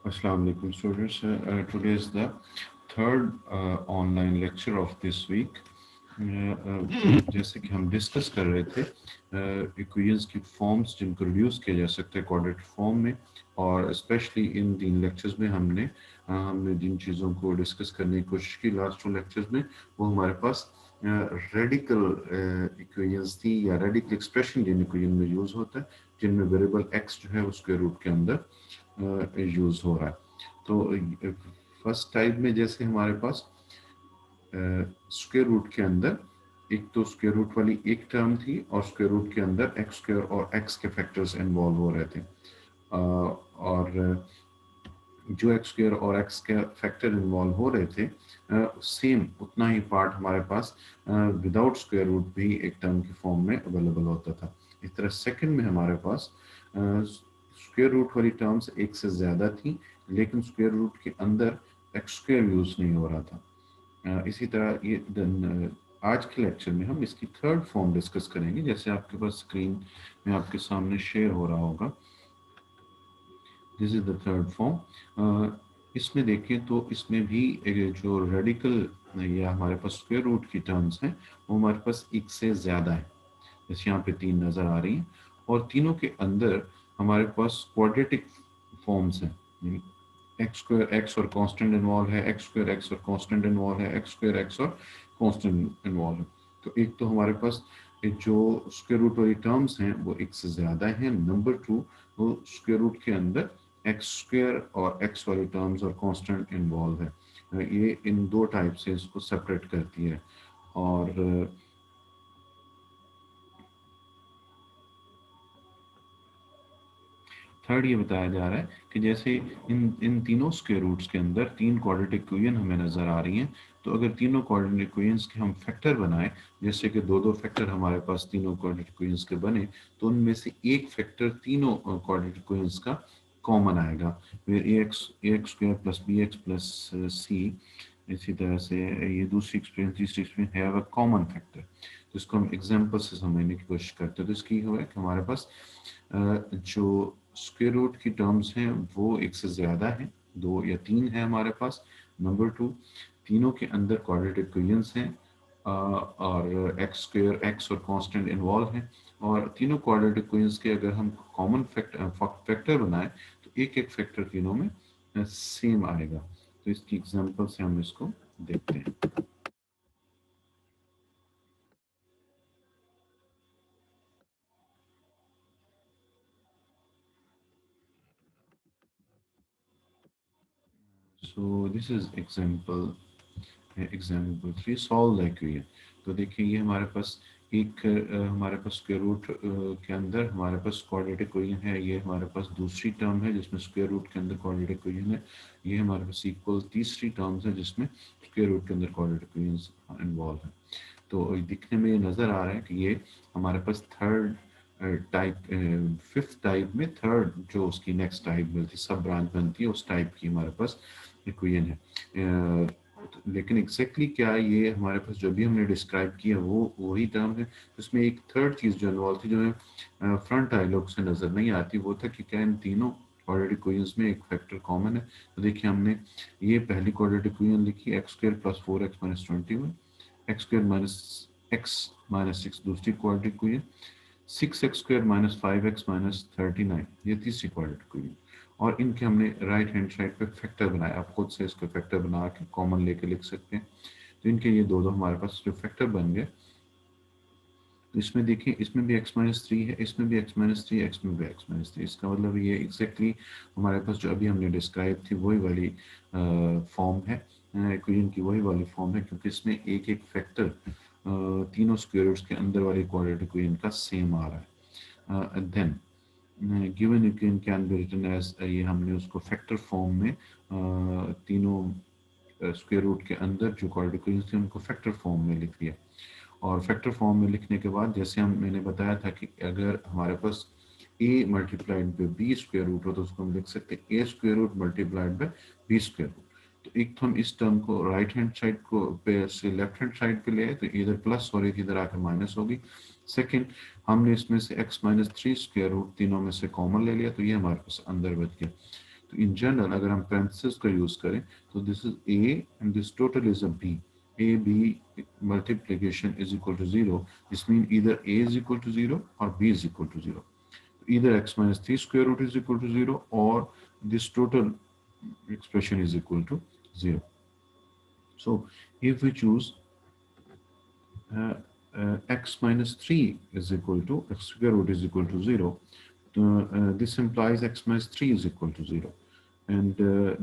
Assalamu alaikum students. Today is the third online lecture of this week. जैसे कि हम discuss कर रहे थे इक्वेशंस की फॉर्म्स जिनको रिड्यूस किया जा सकता है क्वाड्रेटिक फॉर्म में, और स्पेशली इन 3 लेक्चर्स में हमने जिन चीज़ों को डिस्कस करने की कोशिश की लास्ट 2 लेक्चर्स में, वो हमारे पास रेडिकल इक्वेशंस थी या रेडिकल एक्सप्रेशन जिन इक्वेशन में यूज़ होता है, जिनमें वेरिएबल एक्स जो है उसके रूट के अंदर यूज़ हो रहा है। तो फर्स्ट टाइप में जैसे हमारे पास स्क्वायर रूट के अंदर एक तो स्क्वायर रूट वाली एक टर्म थी और स्क्वायर रूट के अंदर एक्स स्क्वायर और एक्स के फैक्टर्स इन्वॉल्व हो रहे थे, और जो एक्स स्क्वायर और एक्स के फैक्टर इन्वॉल्व हो रहे थे सेम उतना ही पार्ट हमारे पास विदाउट स्क्वायर रूट भी एक टर्म की फॉर्म में अवेलेबल होता था। इस तरह सेकंड में हमारे पास स्क्वायर रूट वाली टर्म्स एक से ज़्यादा थी, लेकिन स्क्वायर रूट के अंदर एक्स स्क्वायर यूज़ नहीं हो रहा था। इसी तरह आज के लेक्चर में हम इसकी थर्ड फॉर्म डिस्कस करेंगे। जैसे आपके पास स्क्रीन में आपके सामने शेयर हो रहा होगा, this is the third form. इसमें देखें तो इसमें भी जो रेडिकल या हमारे पास स्क्वायर रूट की टर्म्स हैं वो हमारे पास एक से ज़्यादा है। जैसे यहाँ पे 3 नज़र आ रही हैं, और तीनों के अंदर हमारे पास क्वाड्रेटिक फॉर्म्स हैं। एक्स स्क्वायर एक्स और कांस्टेंट इन्वॉल्व है, एक्स स्क्वायर एक्स और कांस्टेंट इन्वॉल्व है, एक्स स्क्वायर एक्स और कांस्टेंट इन्वॉल्व है। तो एक तो हमारे पास जो स्क्वायर रूट वाली टर्म्स हैं वो एक से ज़्यादा हैं। नंबर टू, वो स्क्वायर रूट के अंदर एक्स स्क्वायर और एक्स वाली टर्म्स और कांस्टेंट इन्वॉल्व है। ये इन दो टाइप से इसको सेपरेट करती है। और थर्ड ये बताया जा रहा है कि जैसे इन इन तीनों स्क्वायर रूट्स के अंदर 3 क्वाड्रेटिक इक्वेशन हमें नज़र आ रही हैं, तो अगर तीनों क्वाड्रेटिक इक्वेशंस के हम फैक्टर बनाएं, जैसे कि दो दो फैक्टर हमारे पास तीनों क्वाड्रेटिक इक्वेशंस के बने, तो उनमें से एक फैक्टर तीनों क्वाड्रेटिक इक्वेशंस का कॉमन आएगा। फिर a x square plus b x plus c, इसी तरह से ये दूसरी एक्सप्रेशन तीसरी expression have a common factor. तो इसको हम एग्जांपल से समझने की कोशिश करते हैं। तो इसकी हुआ है कि हमारे पास जो स्क्वायर रूट की टर्म्स हैं वो एक से ज़्यादा हैं, 2 या 3 है हमारे पास। नंबर टू, तीनों के अंदर क्वाड्रेटिक इक्वेशंस हैं, और एक्स स्क्वायर एक्स और कांस्टेंट इन्वॉल्व हैं, और तीनों क्वाड्रेटिक इक्वेशंस के अगर हम कॉमन फैक्टर बनाएं तो एक एक फैक्टर तीनों में सेम आएगा। तो इसकी एग्जांपल से हम इसको देखते हैं। So this is example 3, solve the equation. तो देखिए ये हमारे पास हमारे पास स्क्वायर रूट के अंदर हमारे पास क्वाड्रेटिक इक्वेशन है। ये हमारे पास दूसरी टर्म है जिसमें स्क्वायर रूट के अंदर क्वाड्रेटिक इक्वेशन है। ये हमारे पास इक्वल तीसरी टर्म्स है जिसमें स्क्वायर रूट के अंदर क्वाड्रेटिक इक्वेशन इन्वॉल्व है। तो दिखने में ये नज़र आ रहा है कि ये हमारे पास थर्ड टाइप फिफ्थ टाइप में थर्ड जो उसकी नेक्स्ट टाइप मिलती सब ब्रांच बनती है उस टाइप की हमारे पास इक्वेशन है। लेकिन एग्जैक्टली क्या ये हमारे पास जो भी हमने डिस्क्राइब किया वो वही टर्म है। उसमें एक थर्ड चीज़ जो इन्वॉल्व थी जो हमें फ्रंट डायलॉग से नज़र नहीं आती, वो था कि क्या इन तीनों क्वाड्रेटिक इक्वेशंस में एक फैक्टर कॉमन है। तो देखिए हमने ये पहली क्वाड्रेटिक इक्वेशन लिखी, x square plus 4x minus 21, x square minus x minus 6 दूसरी quadratic equation, 6x square minus 5x minus 39 ये तीसरी क्वाड्रेटिक इक्वेशन। और इनके हमने राइट हैंड साइड पे फैक्टर बनाया। आप खुद से इसको फैक्टर बना के कॉमन लेके लिख सकते हैं। तो इनके ये दो दो हमारे पास जो फैक्टर बन गए, तो इसमें देखिए इसमें भी x-3 है, इसमें भी x-3, एक्स में भी x-3। इसका मतलब ये एग्जैक्टली हमारे पास जो अभी हमने डिस्क्राइब थी वही वाली फॉर्म है, इक्वेशन की वही वाली फॉर्म है, क्योंकि इसमें एक एक फैक्टर तीनों स्क्वायर रूट्स के अंदर वाली क्वाड्रेटिक इक्वेशन का सेम आ रहा है। Then given equation can be written as, ये हमने उसको फैक्टर फॉर्म में तीनों स्क्वायर रूट के अंदर जो क्वाड्रेटिक इक्वेशन थी उनको फैक्टर फॉर्म में लिख दिया। और फैक्टर फॉर्म में लिखने के बाद जैसे मैंने बताया था कि अगर हमारे पास a multiplied by b square root हो तो उसको हम लिख सकते हैं a square root multiplied by b square root. तो एक तो हम इस टर्म को राइट हैंड साइड को पे से लेफ्ट हैंड साइड पे ले आए, तो इधर प्लस हो रही थी इधर आकर माइनस होगी। सेकंड, हमने इसमें से x माइनस 3 स्क्वायर रूट तीनों में से कॉमन ले लिया, तो ये हमारे पास अंदर बच गया। तो तो इन जनरल अगर हम parenthesis का यूज करें तो this is a and this total is a b. A b multiplication is equal to 0. This means either a is equal to 0 or b is equal to 0. Either x minus 3 square root is equal to 0 or this total expression is equal to 0. So if we choose uh, x minus 3 is equal to x square root is equal to 0, this implies x minus 3 is equal to 0. And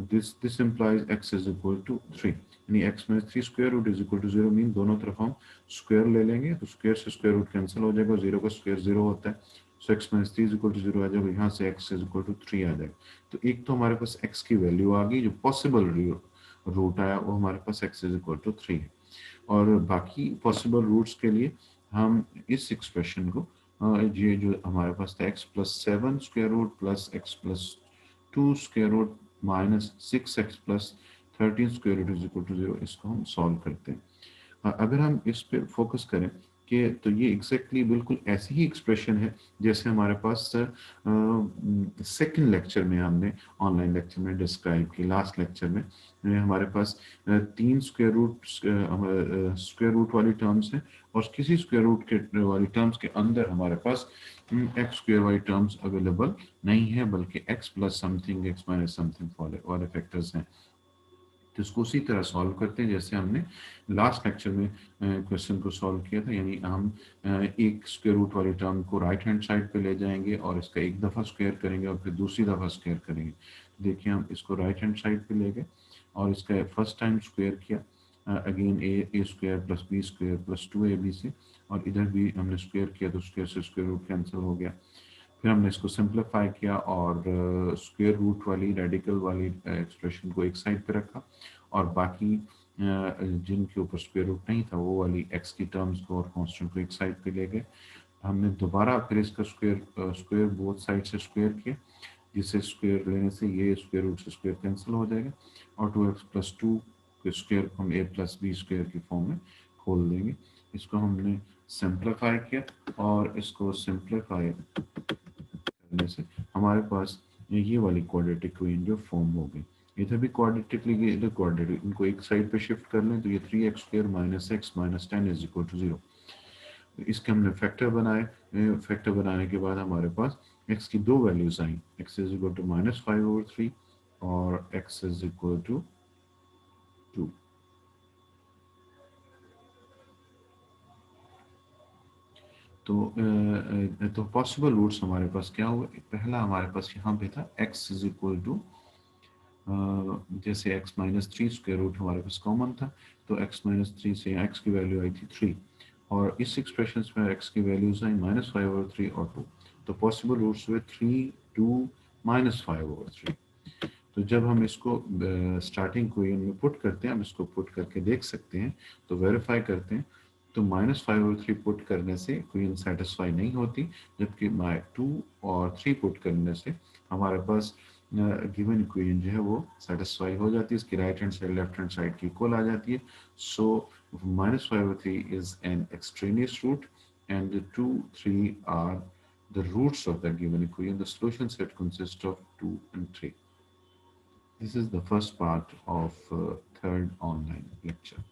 this implies x is equal to 3. यानी x minus 3 square root is equal to 0 mean दोनों तरफ हम square ले लेंगे तो square से square root cancel हो जाएगा, 0 का स्क्वायर 0 होता है. सो x minus 3 is equal to 0 आ जाएगा, यहाँ से x is equal to 3 आ जाएगा. तो एक तो हमारे पास x की वैल्यू आ गई, जो पॉसिबल रूट आया वो हमारे पास x is equal to 3 है. और बाकी पॉसिबल रूट्स के लिए हम इस एक्सप्रेशन को ये जो हमारे पास था x plus 7 square root plus x plus 2 square root minus 6x plus 13 square root is equal to 0, इसको हम सॉल्व करते हैं. अगर हम इस पे फोकस करें कि तो ये एग्जैक्टली बिल्कुल ऐसी ही एक्सप्रेशन है जैसे हमारे पास सेकंड लेक्चर में हमने ऑनलाइन लेक्चर में डिस्क्राइब की. लास्ट लेक्चर में हमारे पास 3 स्क्वायर रूट वाली टर्म्स हैं और किसी स्क्वायर रूट के वाली टर्म्स के अंदर हमारे पास एक्स स्क्वायर वाली टर्म्स अवेलेबल नहीं है, बल्कि x plus something x minus something वाले फैक्टर्स हैं. तो इसको उसी तरह सॉल्व करते हैं जैसे हमने लास्ट लेक्चर में क्वेश्चन को सॉल्व किया था. यानी हम एक स्क्वायर रूट वाली टर्म को राइट हैंड साइड पे ले जाएंगे और इसका एक दफ़ा स्क्वायर करेंगे और फिर दूसरी दफ़ा स्क्वायर करेंगे. देखिए हम इसको राइट हैंड साइड पे ले गए और इसका फर्स्ट टाइम स्क्वायर किया, again a square plus b square plus 2ab से, और इधर भी हमने स्क्वायर किया तो स्क्वायर से स्क्वायर रूट कैंसिल हो गया. फिर हमने इसको सिंप्लीफाई किया और स्क्वायर रूट वाली रेडिकल वाली एक्सप्रेशन को एक साइड पे रखा और बाकी जिनके ऊपर स्क्वायर रूट नहीं था वो वाली एक्स की टर्म्स को और कांस्टेंट को एक साइड पे ले गए. हमने दोबारा फिर इसका स्क्वायर बोथ साइड से स्क्वायर किया, जिससे स्क्वायर लेने से ये स्क्वायर रूट से स्क्वायर कैंसिल हो जाएगा और 2x प्लस 2 के स्क्वायर को हम a प्लस बी स्क्वायर की फॉर्म में खोल देंगे. इसको हमने सिंप्लीफाई किया और इसको सिंप्लीफाई करने से हमारे पास ये वाली क्वाड्रेटिक जो फॉर्म हो गई. इधर भी क्वाड्रेटिक ली गई, इधर क्वाड्रेटिक, इनको एक साइड पे शिफ्ट कर लें तो ये 3x square minus x minus 10 is equal to 0. इसके हमने फैक्टर बनाए. फैक्टर बनाने के बाद हमारे पास x की दो वैल्यूज आई, x इज इक्वल टू -5/3 और x इज इक्वल टू 2. तो पॉसिबल रूट्स हमारे पास क्या हुआ. पहला हमारे पास यहाँ पे था x इज इक्वल टू, जैसे x माइनस 3 स्क्वायर रूट हमारे पास कॉमन था तो x माइनस 3 से x की वैल्यू आई थी 3 और इस एक्सप्रेशन में x की वैल्यूज आई -5/3 और 2. तो पॉसिबल रूट्स हुए 3, 2, -5/3. तो जब हम इसको स्टार्टिंग क्वेश्चन में पुट करते हैं, हम इसको पुट करके देख सकते हैं तो वेरीफाई करते हैं तो -5/3 पुट करने से क्वेश्चन सेटिस्फाई नहीं होती, जबकि 2 और 3 पुट करने से हमारे पास गिवन इक्वेशन जो है वो सेटिस्फाई हो जाती है. इसकी right hand side left hand side की इक्वल आ जाती है. So -5/3 is an extraneous root and the 2, 3 are the roots of the given equation. The solution set consists of 2 and 3. This is the first part of third online lecture.